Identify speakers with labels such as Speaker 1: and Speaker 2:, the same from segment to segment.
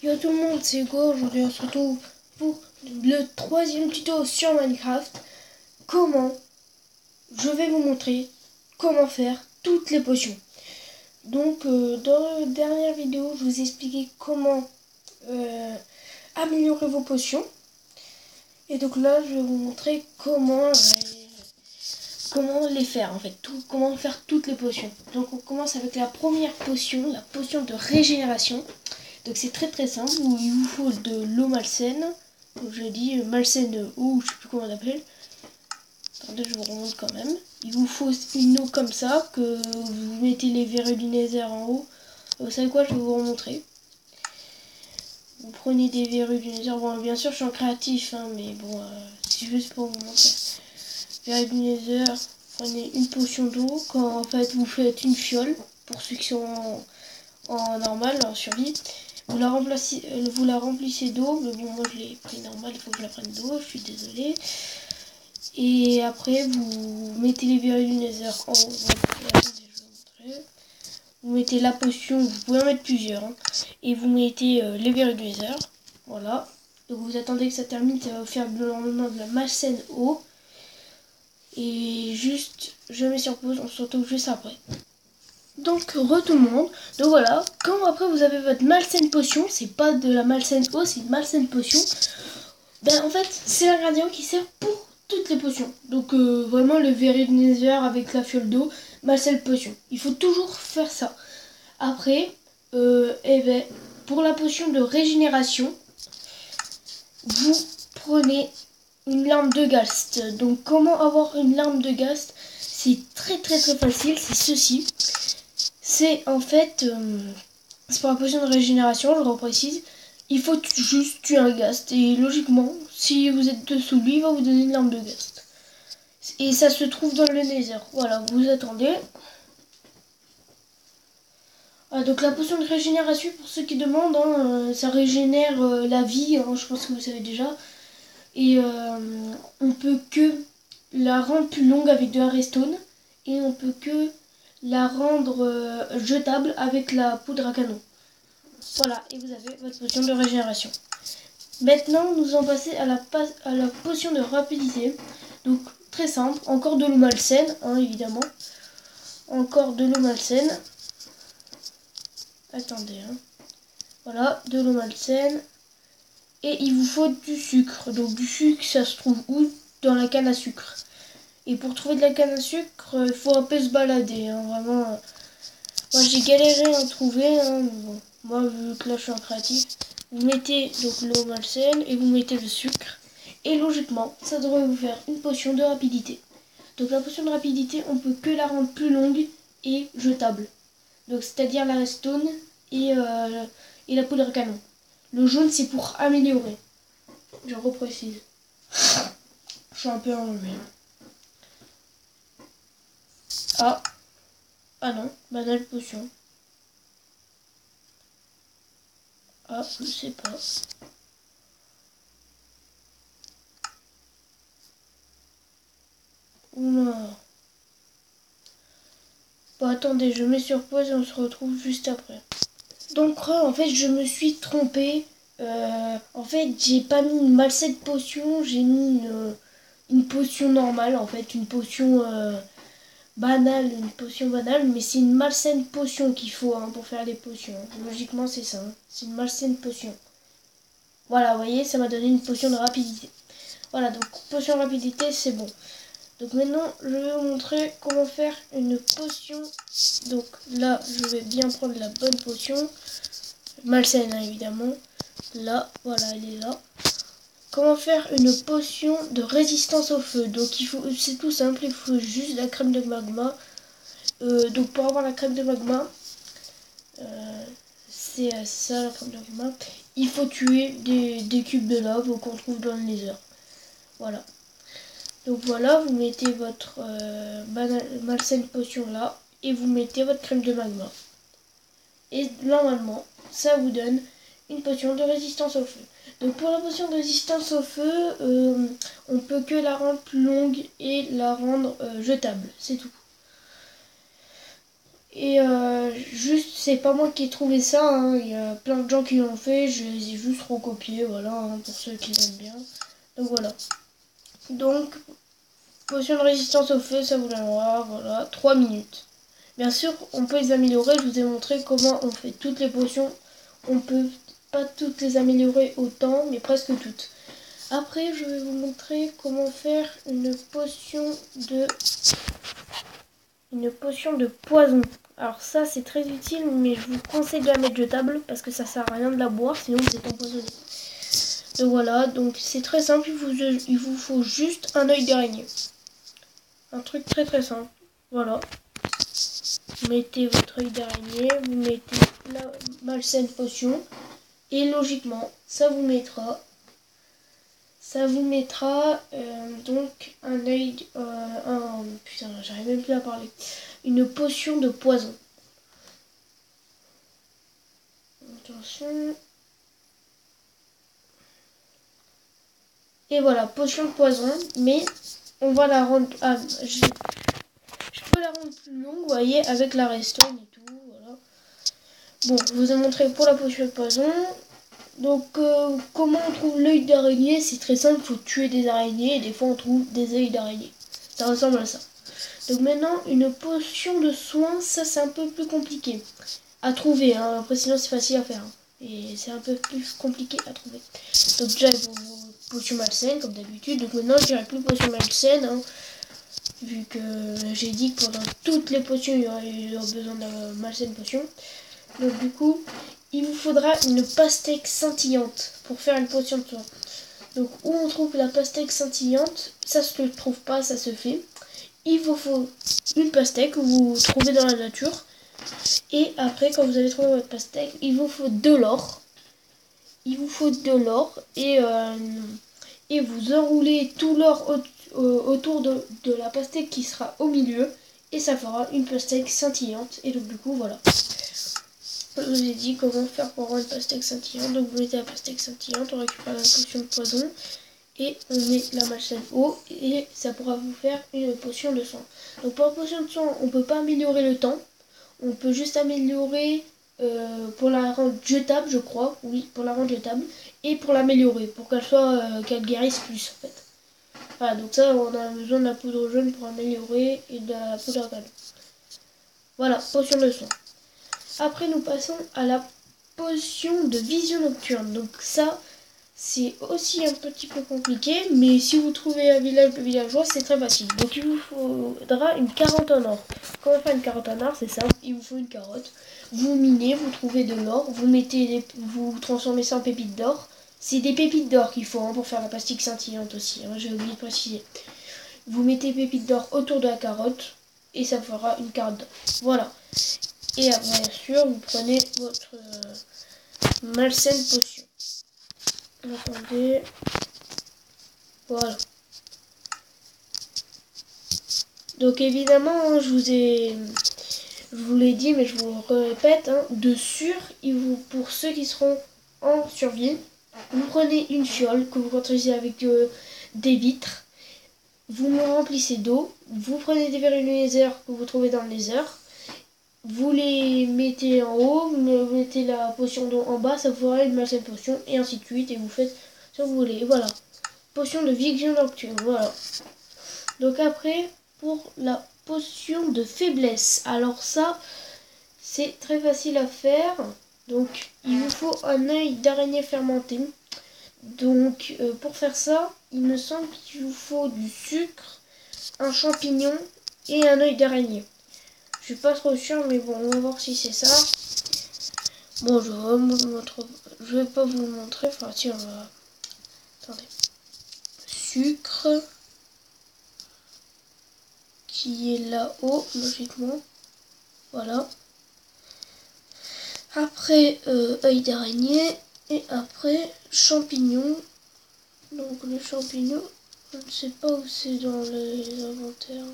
Speaker 1: Yo tout le monde, c'est Hugo. Aujourd'hui on se retrouve pour le troisième tuto sur Minecraft. Je vais vous montrer comment faire toutes les potions. Donc dans la dernière vidéo, je vous ai expliqué comment améliorer vos potions. Et donc là, je vais vous montrer comment les faire en fait, comment faire toutes les potions. Donc on commence avec la première potion, la potion de régénération. Donc c'est très simple, où il vous faut de l'eau malsaine, comme je dis, malsaine ou je sais plus comment on appelle. Attendez, je vous remonte quand même. Il vous faut une eau comme ça, que vous mettez les verrues du nether en haut. Vous savez quoi, je vais vous remontrer. Vous prenez des verrues du nether, bon bien sûr je suis en créatif, hein, mais bon, c'est juste pour vous montrer. Verrues du nether, prenez une potion d'eau, quand en fait vous faites une fiole, pour ceux qui sont en normal, en survie. Vous la remplissez d'eau, mais bon moi je l'ai pris normal, il faut que je la prenne d'eau, je suis désolée. Et après vous mettez les verrues du nether en haut. Attendez, je vais vous montrer. Vous mettez la potion, vous pouvez en mettre plusieurs, hein, et vous mettez les verrues du nether, voilà. Donc vous attendez que ça termine, ça va vous faire normalement de la malsaine eau. Et juste, je mets sur pause, on se retrouve juste après. Donc tout le monde, donc voilà, quand après vous avez votre malsaine potion, c'est pas de la malsaine eau, c'est une malsaine potion. Ben en fait c'est l'ingrédient qui sert pour toutes les potions. Donc vraiment le verre de nether avec la fiole d'eau, malsaine potion. Il faut toujours faire ça. Après, ben, pour la potion de régénération, vous prenez une larme de ghast. Donc comment avoir une larme de ghast? C'est très facile, c'est ceci. C'est en fait, c'est pour la potion de régénération, je reprécise. Il faut juste tuer un ghast. Et logiquement, si vous êtes dessous lui, il va vous donner une larme de ghast. Et ça se trouve dans le nether. Voilà, vous attendez. Ah, donc la potion de régénération, pour ceux qui demandent, hein, ça régénère la vie, hein, je pense que vous savez déjà. Et on peut que la rendre plus longue avec de la redstone. Et on peut que la rendre jetable avec la poudre à canon. Voilà, et vous avez votre potion de régénération. Maintenant, nous allons passer à la potion de rapidité. Donc, très simple, encore de l'eau malsaine, hein, évidemment. Encore de l'eau malsaine. Attendez, hein. Voilà, de l'eau malsaine. Et il vous faut du sucre. Donc, du sucre, ça se trouve où? Dans la canne à sucre. Et pour trouver de la canne à sucre, il faut un peu se balader, hein, vraiment. Moi, j'ai galéré à en trouver, hein, mais bon. Moi, vu que là, je suis en créatif. Vous mettez donc l'eau malsaine et vous mettez le sucre. Et logiquement, ça devrait vous faire une potion de rapidité. Donc la potion de rapidité, on peut que la rendre plus longue et jetable. Donc c'est-à-dire la redstone et la poudre à canon. Le jaune, c'est pour améliorer. Je reprécise. Je suis un peu enrhumé. Ah non, banale potion. Ah, je sais pas. Oula. Bon, attendez, je mets sur pause et on se retrouve juste après. Donc, en fait, je me suis trompée. En fait, j'ai pas mis une malsaine potion, j'ai mis une potion normale, en fait, une potion banale, mais c'est une malsaine potion qu'il faut, hein, pour faire les potions. Logiquement, c'est ça, hein. C'est une malsaine potion. Voilà, vous voyez, ça m'a donné une potion de rapidité. Voilà, donc potion de rapidité, c'est bon. Donc maintenant, je vais vous montrer comment faire une potion. Donc là, je vais bien prendre la bonne potion. Malsaine, hein, évidemment. Là, voilà, elle est là. Comment faire une potion de résistance au feu? Donc c'est tout simple, il faut juste la crème de magma. Donc pour avoir la crème de magma, c'est ça la crème de magma. Il faut tuer des cubes de lave qu'on trouve dans le nether. Voilà. Donc voilà, vous mettez votre malsaine potion là et vous mettez votre crème de magma. Et normalement, ça vous donne une potion de résistance au feu. Donc pour la potion de résistance au feu, on peut que la rendre plus longue et la rendre jetable, c'est tout. Et juste, c'est pas moi qui ai trouvé ça, hein. Il y a plein de gens qui l'ont fait, je les ai juste recopiés, voilà, hein, pour ceux qui l'aiment bien. Donc voilà. Donc, potion de résistance au feu, ça vous donnera, voilà, 3 minutes. Bien sûr, on peut les améliorer, je vous ai montré comment on fait toutes les potions. On peut pas toutes les améliorer autant, mais presque toutes. Après, je vais vous montrer comment faire une potion de poison. Alors ça, c'est très utile, mais je vous conseille de la mettre jetable parce que ça sert à rien de la boire, sinon vous êtes empoisonné. Donc voilà, donc c'est très simple, il vous faut juste un œil d'araignée. Un truc très très simple. Voilà. Vous mettez votre œil d'araignée, vous mettez la malsaine potion, et logiquement, ça vous mettra donc un œil, putain, j'arrive même plus à parler, une potion de poison. Attention. Et voilà, potion de poison, mais on va la rendre, je peux la rendre plus longue, vous voyez, avec la redstone et tout, voilà. Bon, je vous ai montré pour la potion de poison. Donc, comment on trouve l'œil d'araignée? C'est très simple, il faut tuer des araignées et des fois on trouve des œils d'araignée. Ça ressemble à ça. Donc maintenant, une potion de soin, ça c'est un peu plus compliqué à trouver. Hein. Après, sinon c'est facile à faire. Hein. Et c'est un peu plus compliqué à trouver. Donc déjà, il faut potion malsaine comme d'habitude. Donc maintenant, je dirais plus potion malsaine. Hein, vu que j'ai dit que pendant toutes les potions, il y aurait besoin de malsaine potion. Donc du coup, il vous faudra une pastèque scintillante pour faire une potion de soin. Donc où on trouve la pastèque scintillante, ça se trouve pas, ça se fait. Il vous faut une pastèque que vous trouvez dans la nature. Et après, quand vous avez trouvé votre pastèque, il vous faut de l'or. Il vous faut de l'or et vous enroulez tout l'or autour de la pastèque qui sera au milieu. Et ça fera une pastèque scintillante. Et donc du coup, voilà. Je vous ai dit comment faire pour avoir une pastèque scintillante. Donc vous mettez la pastèque scintillante, on récupère la potion de poison et on met la malsaine eau et ça pourra vous faire une potion de soin. Donc pour la potion de soin, on ne peut pas améliorer le temps. On peut juste améliorer pour la rendre jetable, je crois. Oui, pour la rendre jetable. Et pour l'améliorer, pour qu'elle guérisse plus en fait. Voilà, donc ça on a besoin de la poudre jaune pour améliorer et de la poudre à canon. Voilà, potion de soin. Après, nous passons à la potion de vision nocturne. Donc ça, c'est aussi un petit peu compliqué, mais si vous trouvez un village de villageois, c'est très facile. Donc il vous faudra une carotte en or. Comment faire une carotte en or? C'est simple, il vous faut une carotte. Vous minez, vous trouvez de l'or, vous transformez ça en pépites d'or. C'est des pépites d'or qu'il faut hein, pour faire la pastille scintillante aussi, hein, j'ai oublié de préciser. Vous mettez pépites d'or autour de la carotte et ça fera une carotte d'or. Voilà. Et bien sûr, vous prenez votre malsaine potion. Attendez. Voilà. Donc évidemment, je vous l'ai dit, mais je vous le répète, hein, de sûr, pour ceux qui seront en survie, vous prenez une fiole que vous construisez avec des vitres. Vous me remplissez d'eau. Vous prenez des verres nether que vous trouvez dans le nether. Vous les mettez en haut, vous mettez la potion d'eau en bas, ça vous fera une malsaine potion, et ainsi de suite, et vous faites ce que vous voulez. Et voilà. Potion de vision nocturne, voilà. Donc après, pour la potion de faiblesse. Alors ça, c'est très facile à faire. Donc, il vous faut un œil d'araignée fermenté. Donc, pour faire ça, il me semble qu'il vous faut du sucre, un champignon et un œil d'araignée. Je suis pas trop sûre, mais bon, on va voir si c'est ça. Bon, je vais pas vous le montrer. Enfin, si, on va... Attendez. Sucre. Qui est là-haut, logiquement. Voilà. Après, œil d'araignée. Et après, champignon. Donc, le champignon, je ne sais pas où c'est dans les inventaires.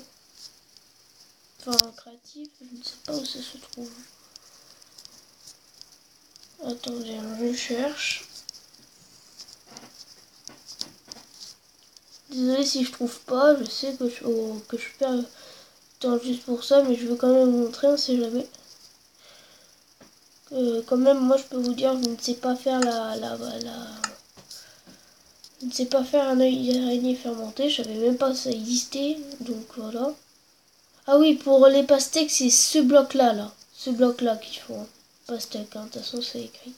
Speaker 1: Enfin, créatif, je ne sais pas où ça se trouve. Attendez, je cherche. Désolé si je trouve pas, je sais que je perds temps juste pour ça, mais je veux quand même vous montrer, on sait jamais. Quand même, moi je peux vous dire, je ne sais pas faire je ne sais pas faire un œil d'araignée fermenté, je savais même pas que ça existait, donc voilà. Ah oui, pour les pastèques, c'est ce bloc-là, là. Ce bloc-là qu'il faut. Hein. Pastèque, hein. De toute façon, c'est écrit.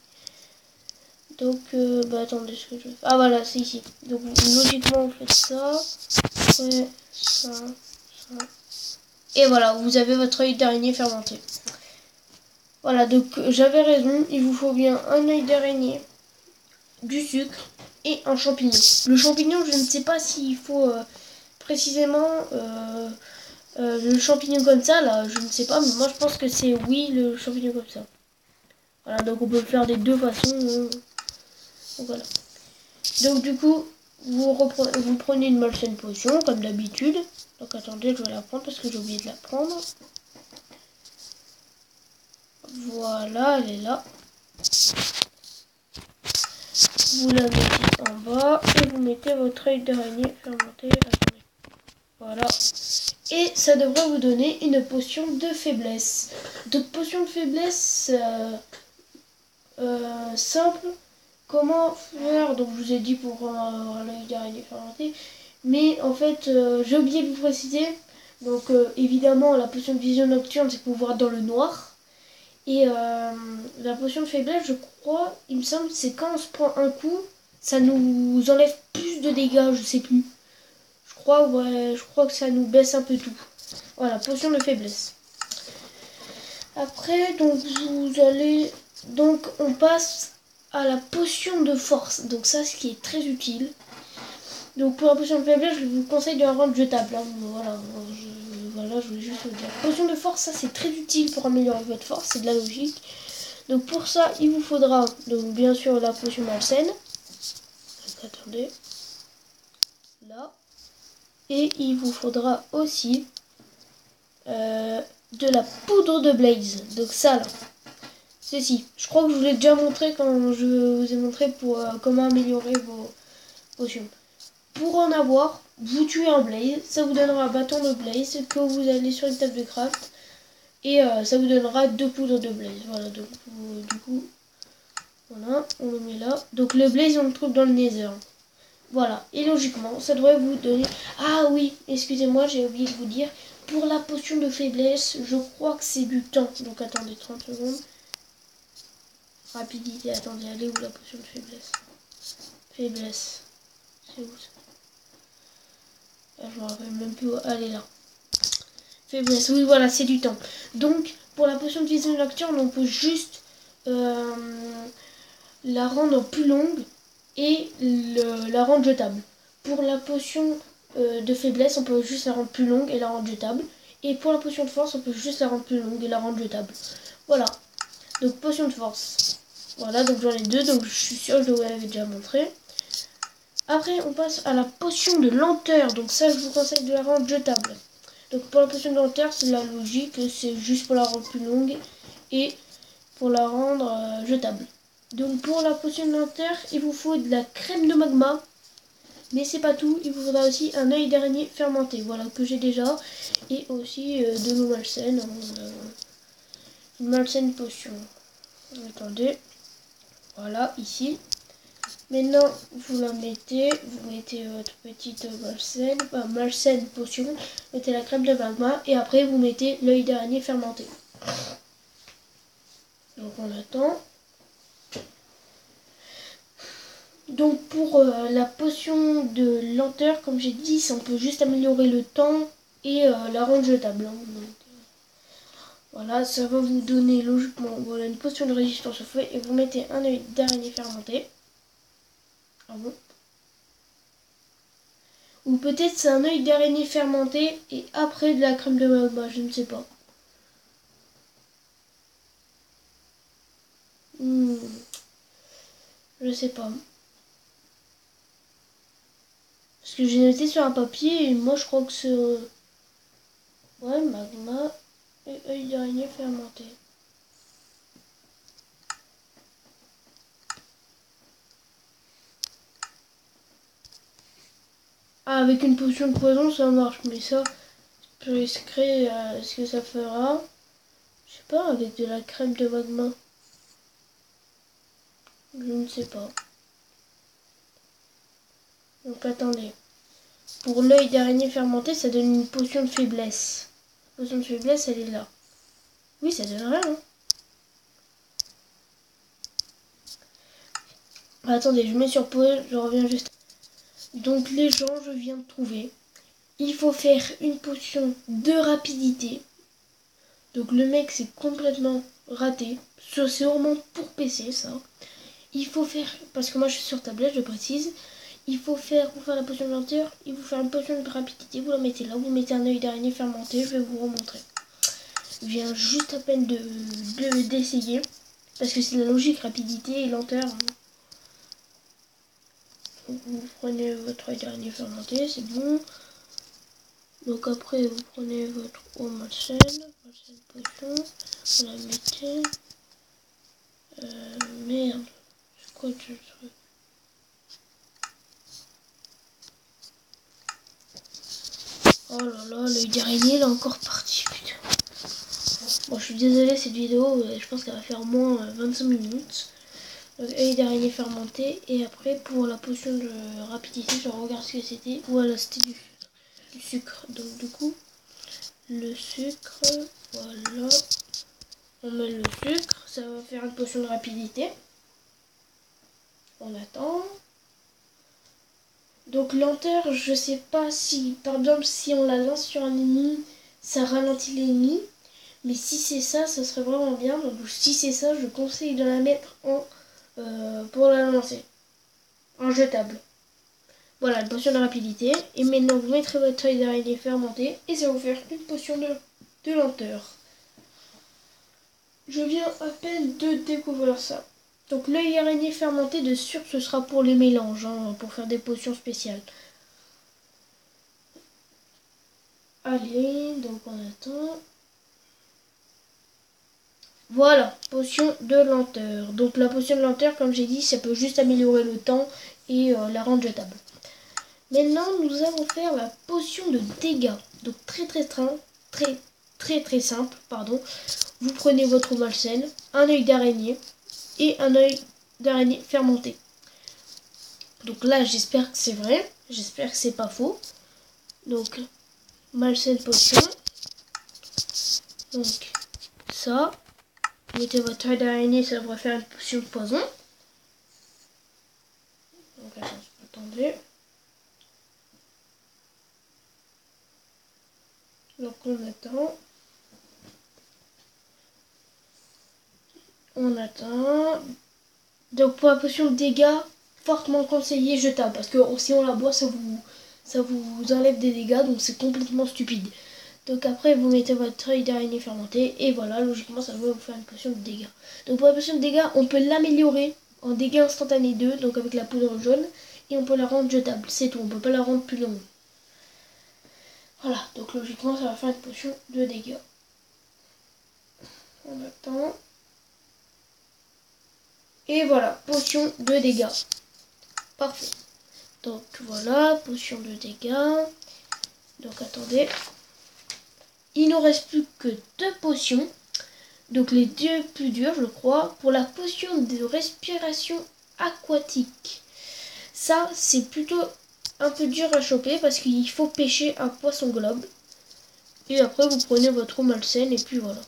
Speaker 1: Donc, bah attendez, ce que je fais. Ah voilà, c'est ici. Donc, logiquement, vous faites ça. Après, ça. Et voilà, vous avez votre œil d'araignée fermenté. Voilà, donc j'avais raison, il vous faut bien un œil d'araignée, du sucre et un champignon. Le champignon, je ne sais pas s'il faut précisément le champignon comme ça, là, je ne sais pas, mais moi je pense que c'est oui, le champignon comme ça. Voilà, donc on peut le faire des deux façons. Donc voilà. Donc du coup, vous prenez une Malsaine potion, comme d'habitude. Donc attendez, je vais la prendre parce que j'ai oublié de la prendre. Voilà, elle est là. Vous la mettez en bas et vous mettez votre œil d'araignée fermenté. Attendez. Voilà. Et ça devrait vous donner une potion de faiblesse. Donc potion de faiblesse simple. Comment faire? Donc je vous ai dit pour avoir l'œil d'araignée fermenté. Mais en fait, j'ai oublié de vous préciser. Donc évidemment, la potion de vision nocturne, c'est pour voir dans le noir. Et la potion de faiblesse, je crois, il me semble, c'est quand on se prend un coup, ça nous enlève plus de dégâts, je sais plus. Ouais, je crois que ça nous baisse un peu tout. Voilà, potion de faiblesse. Après, donc vous allez... Donc on passe à la potion de force. Donc ça, ce qui est très utile. Donc pour la potion de faiblesse, je vous conseille de la rendre jetable. Hein. Voilà, je voulais juste vous dire. Potion de force, ça c'est très utile pour améliorer votre force, c'est de la logique. Donc pour ça, il vous faudra donc bien sûr la potion malsaine. Donc, attendez. Là. Et il vous faudra aussi de la poudre de blaze. Donc ça là. Ceci. Je crois que je vous l'ai déjà montré quand je vous ai montré pour comment améliorer vos potions. Pour en avoir, vous tuez un blaze, ça vous donnera un bâton de blaze que vous allez sur une table de craft et ça vous donnera 2 poudres de blaze. Voilà, donc du coup, voilà, on le met là. Donc le blaze, on le trouve dans le nether. Voilà, et logiquement, ça devrait vous donner... Ah oui, excusez-moi, j'ai oublié de vous dire, pour la potion de faiblesse, je crois que c'est du temps. Donc attendez 30 secondes. Rapidité, attendez, elle est où la potion de faiblesse? Faiblesse, c'est où ça? Je me rappelle même plus où elle est là. Faiblesse, oui voilà, c'est du temps. Donc, pour la potion de vision nocturne, on peut juste la rendre plus longue et la rendre jetable. Pour la potion de faiblesse, on peut juste la rendre plus longue et la rendre jetable. Et pour la potion de force, on peut juste la rendre plus longue et la rendre jetable. Voilà. Donc, potion de force. Voilà, donc j'en ai deux, donc je suis sûre que je vous l'avais déjà montré. Après, on passe à la potion de lenteur. Donc ça, je vous conseille de la rendre jetable. Donc pour la potion de lenteur, c'est la logique, c'est juste pour la rendre plus longue et pour la rendre jetable. Donc pour la potion de lenteur, il vous faut de la crème de magma. Mais c'est pas tout, il vous faudra aussi un œil d'araignée fermenté, voilà, que j'ai déjà. Et aussi de l'eau malsaine, une malsaine potion. Attendez, voilà, ici. Maintenant, vous mettez votre petite malsaine potion, mettez la crème de magma et après vous mettez l'œil d'araignée fermenté. Donc on attend. Donc pour la potion de lenteur, comme j'ai dit, on peut juste améliorer le temps et la rendre jetable. Hein. Donc, voilà, ça va vous donner logiquement voilà, une potion de résistance au feu et vous mettez un œil d'araignée fermenté. Ah bon. Ou peut-être c'est un œil d'araignée fermenté et après de la crème de magma, je ne sais pas. Je sais pas. Parce que j'ai noté sur un papier et moi je crois que c'est... Ouais, magma et œil d'araignée fermenté. Ah, avec une potion de poison ça marche, mais ça, Je risquerai ce que ça fera. Je sais pas, avec de la crème de magma. Je ne sais pas. Donc attendez. Pour l'œil d'araignée fermenté, ça donne une potion de faiblesse. La potion de faiblesse, elle est là. Oui, ça donne rien. Hein. Attendez, je mets sur pause, je reviens juste. Donc les gens, je viens de trouver. Il faut faire une potion de rapidité. Donc le mec, c'est complètement raté. C'est vraiment pour PC, ça. Il faut faire, parce que moi je suis sur tablette, je précise. Il faut faire, pour faire la potion de lenteur, il faut faire une potion de rapidité. Vous la mettez là, vous mettez un œil d'araignée fermenté, je vais vous remontrer. Je viens juste à peine d'essayer. Parce que c'est la logique, rapidité et lenteur. Donc vous prenez votre œil d'araignée fermenté, c'est bon. Donc après vous prenez votre eau malsaine potion, vous la mettez. Merde, c'est quoi ce truc? Oh là là, l'œil d'araignée il est encore parti, putain. Bon, je suis désolée, cette vidéo, je pense qu'elle va faire au moins 25 minutes. Donc, œil d'araignée fermenté. Et après, pour la potion de rapidité, je regarde ce que c'était. Voilà, c'était du sucre. Donc, du coup, le sucre, voilà. On met le sucre, ça va faire une potion de rapidité. On attend. Donc, lenteur, je sais pas si, par exemple, si on la lance sur un ennemi, ça ralentit l'ennemi. Mais si c'est ça, ça serait vraiment bien. Donc, si c'est ça, je conseille de la mettre en pour la lancer. En jetable. Voilà, une potion de rapidité. Et maintenant, vous mettrez votre œil d'araignée fermenté et ça va vous faire une potion de lenteur. Je viens à peine de découvrir ça. Donc l'œil d'araignée fermenté, de sûr, ce sera pour les mélanges, hein, pour faire des potions spéciales. Allez, donc on attend. Voilà, potion de lenteur. Donc la potion de lenteur, comme j'ai dit, ça peut juste améliorer le temps et la rendre jetable. Maintenant, nous allons faire la potion de dégâts. Donc très simple, pardon. Vous prenez votre eau malsaine, un œil d'araignée et un œil d'araignée fermenté. Donc là, j'espère que c'est vrai, j'espère que c'est pas faux. Donc malsaine potion. Donc ça, mettez votre œil d'araignée, ça devrait faire une potion de poison. Donc attendez. Donc on attend. On attend. Donc pour la potion de dégâts, fortement conseillé jetable. Parce que si on la boit, ça vous enlève des dégâts. Donc c'est complètement stupide. Donc après vous mettez votre œil d'araignée fermenté. Et voilà, logiquement ça va vous faire une potion de dégâts. Donc pour la potion de dégâts, on peut l'améliorer en dégâts instantanés 2. Donc avec la poudre jaune. Et on peut la rendre jetable. C'est tout, on peut pas la rendre plus longue. Voilà, donc logiquement ça va faire une potion de dégâts. On attend. Et voilà, potion de dégâts. Parfait. Donc voilà, potion de dégâts. Donc attendez. Il ne nous reste plus que 2 potions. Donc les 2 plus dures, je crois. Pour la potion de respiration aquatique. Ça, c'est plutôt un peu dur à choper parce qu'il faut pêcher un poisson globe. Et après, vous prenez votre eau malsaine et puis voilà.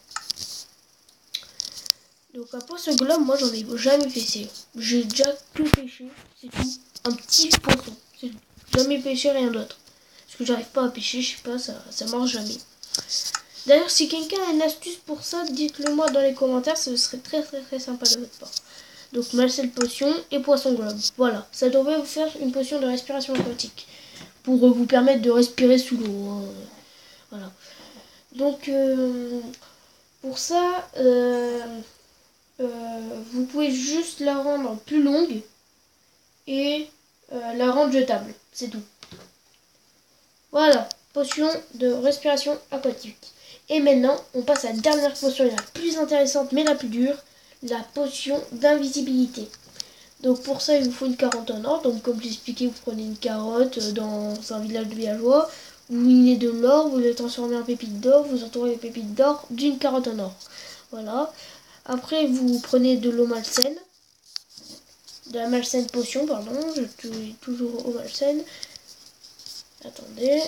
Speaker 1: Donc un poisson globe, moi j'en ai jamais pêché. J'ai déjà tout pêché, c'est tout. Un petit poisson, c'est tout. Jamais pêché rien d'autre. Parce que j'arrive pas à pêcher, je sais pas, ça marche jamais. D'ailleurs, si quelqu'un a une astuce pour ça, dites-le moi dans les commentaires, ce serait très sympa de votre part. Donc malsaine potion et poisson globe. Voilà, ça devrait vous faire une potion de respiration aquatique. Pour vous permettre de respirer sous l'eau. Hein. Voilà. Donc pour ça... vous pouvez juste la rendre plus longue et la rendre jetable, c'est tout. Voilà, potion de respiration aquatique. Et maintenant, on passe à la dernière potion, la plus intéressante mais la plus dure, la potion d'invisibilité. Donc pour ça, il vous faut une carotte en or. Donc comme j'expliquais, vous prenez une carotte dans un village de villageois, vous minez de l'or, vous le transformez en pépites d'or, vous entourez les pépites d'or d'une carotte en or. Voilà. Après, vous prenez de l'eau malsaine, de la malsaine potion, pardon, je suis toujours eau malsaine. Attendez.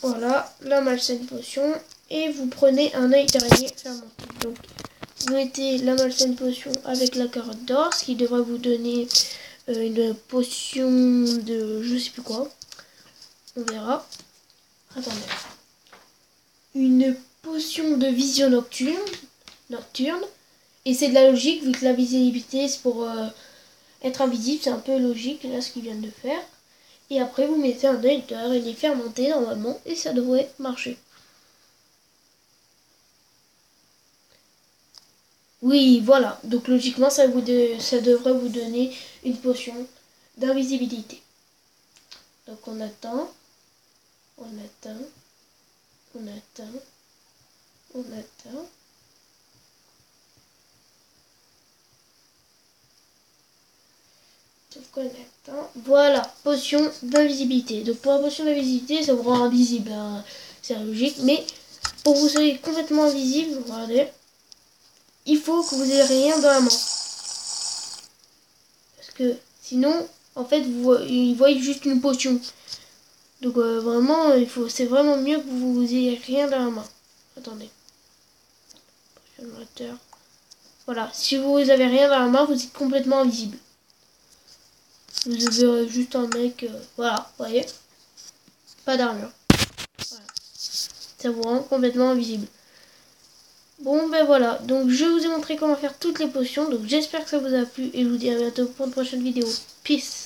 Speaker 1: Voilà, la malsaine potion. Et vous prenez un œil d'araignée fermenté. Donc, vous mettez la malsaine potion avec la carotte d'or, ce qui devrait vous donner une potion de je sais plus quoi. On verra. Attendez. Une potion de vision nocturne. Et c'est de la logique, vu que la visibilité, c'est pour être invisible. C'est un peu logique, là, ce qu'ils viennent de faire. Et après, vous mettez un œil d'araignée fermenté, normalement, et ça devrait marcher. Oui, voilà. Donc, logiquement, ça devrait vous donner une potion d'invisibilité. Donc, on attend. On attend. On attend. On attend. Voilà, potion d'invisibilité. Donc pour la potion d'invisibilité, ça vous rend invisible, hein. C'est logique. Mais pour que vous soyez complètement invisible, regardez, il faut que vous ayez rien dans la main. Parce que sinon, en fait, ils voient juste une potion. Donc vraiment, c'est vraiment mieux que vous ayez rien dans la main. Attendez. Voilà, si vous avez rien dans la main, vous êtes complètement invisible. Vous avez juste un mec, voilà, vous voyez, pas d'armure. Voilà. Ça vous rend complètement invisible. Bon ben voilà, donc je vous ai montré comment faire toutes les potions, donc j'espère que ça vous a plu et je vous dis à bientôt pour une prochaine vidéo. Peace.